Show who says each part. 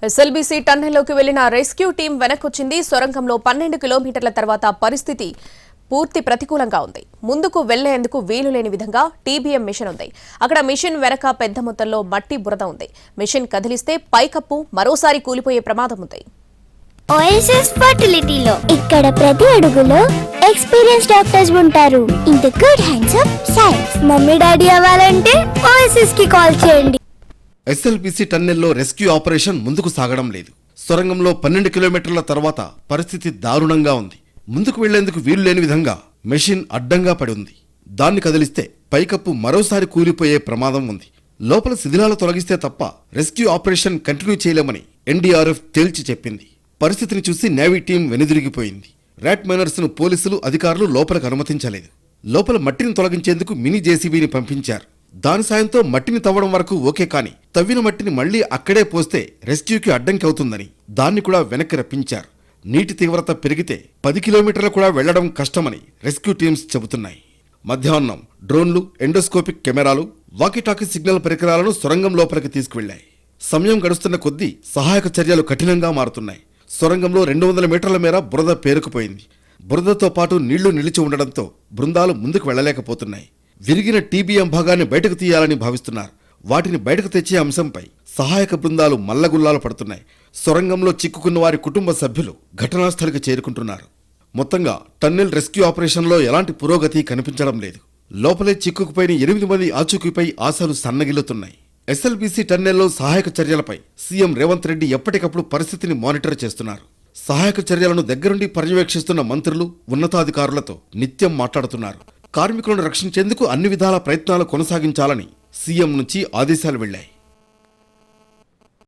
Speaker 1: SLBC టన్నెల్లోకి వెళ్లిన rescue team వెనక్కొచ్చింది. సొరంగంలో 12 కిలోమీటర్ల తర్వాత పరిస్థితి పూర్తి ప్రతికూలంగా ఉంది. ముందుకు వెళ్లేందుకు వీలు లేని విధంగా టీబీఎం మిషన్ ఉంది. అక్కడ మిషన్ వెనక పెద్ద మొత్తంలో మట్టి బురద ఉంది. మిషన్ కదిలిస్తే పైకప్పు మరోసారి కూలిపోయే ప్రమాదం ఉంది.
Speaker 2: ఓఎస్ఎస్ ఫర్టిలిటీలో ఇక్కడ ప్రతి అడుగులో ఎక్స్పీరియన్స్ డాక్టర్స్ ఉంటారు. In the good hands of science. Mummy daddy అవ్వాలంటే ఓఎస్ఎస్ కి కాల్ చేయండి.
Speaker 3: ఎస్ఎల్బీసీ టన్నెల్లో రెస్క్యూ ఆపరేషన్ ముందుకు సాగడం లేదు. సొరంగంలో 12 కిలోమీటర్ల తర్వాత పరిస్థితి దారుణంగా ఉంది. ముందుకు వెళ్లేందుకు వీలు లేని విధంగా మెషిన్ అడ్డంగా పడి ఉంది. దాన్ని కదిలిస్తే పైకప్పు మరోసారి కూలిపోయే ప్రమాదం ఉంది. లోపల శిథిలాలు తొలగిస్తే తప్ప రెస్క్యూ ఆపరేషన్ కంటిన్యూ చేయలేమని ఎన్డీఆర్ఎఫ్ తేల్చి చెప్పింది. పరిస్థితిని చూసి నేవీ టీం వెనుదిరిగిపోయింది. ర్యాట్ మైనర్స్ ను పోలీసులు అధికారులు లోపలికి అనుమతించలేదు. లోపల మట్టిని తొలగించేందుకు మినీ జేసీబీని పంపించారు. దాని సాయంతో మట్టిని తవ్వడం వరకు ఓకే, కానీ తవ్విన మట్టిని మళ్లీ అక్కడే పోస్తే రెస్క్యూకి అడ్డంకి అవుతుందని దాన్ని కూడా వెనక్కి రప్పించారు. నీటి తీవ్రత పెరిగితే 10 కిలోమీటర్లు కూడా వెళ్లడం కష్టమని రెస్క్యూ టీమ్స్ చెబుతున్నాయి. మధ్యాహ్నం డ్రోన్లు, ఎండోస్కోపిక్ కెమెరాలు, వాకీటాకీ సిగ్నల్ పరికరాలను సొరంగం లోపలికి తీసుకువెళ్లాయి. సమయం గడుస్తున్న కొద్దీ సహాయక చర్యలు కఠినంగా మారుతున్నాయి. సొరంగంలో 200 మీటర్ల మేర బురద పేరుకుపోయింది. బురదతో పాటు నీళ్లు నిలిచి ఉండడంతో బృందాలు ముందుకు వెళ్లలేకపోతున్నాయి. విరిగిన టీబీఎం భాగాన్ని బయటకు తీయాలని భావిస్తున్నారు. వాటిని బయటకు తెచ్చే అంశంపై సహాయక బృందాలు మల్లగుల్లాలు పడుతున్నాయి. సొరంగంలో చిక్కుకున్న వారి కుటుంబ సభ్యులు ఘటనాస్థలికి చేరుకుంటున్నారు. మొత్తంగా టన్నెల్ రెస్క్యూ ఆపరేషన్లో ఎలాంటి పురోగతి కనిపించడం లేదు. లోపలే చిక్కుకుపోయిన 8 మంది ఆచూకీపై ఆశలు సన్నగిల్లుతున్నాయి. ఎస్ఎల్బీసీ టన్నెల్లో సహాయక చర్యలపై సీఎం రేవంత్ రెడ్డి ఎప్పటికప్పుడు పరిస్థితిని మానిటర్ చేస్తున్నారు. సహాయక చర్యలను దగ్గరుండి పర్యవేక్షిస్తున్న మంత్రులు, ఉన్నతాధికారులతో నిత్యం మాట్లాడుతున్నారు. కార్మికులను రక్షించేందుకు అన్ని విధాల ప్రయత్నాలు కొనసాగించాలని సీఎం నుంచి ఆదేశాలు వెళ్లాయి.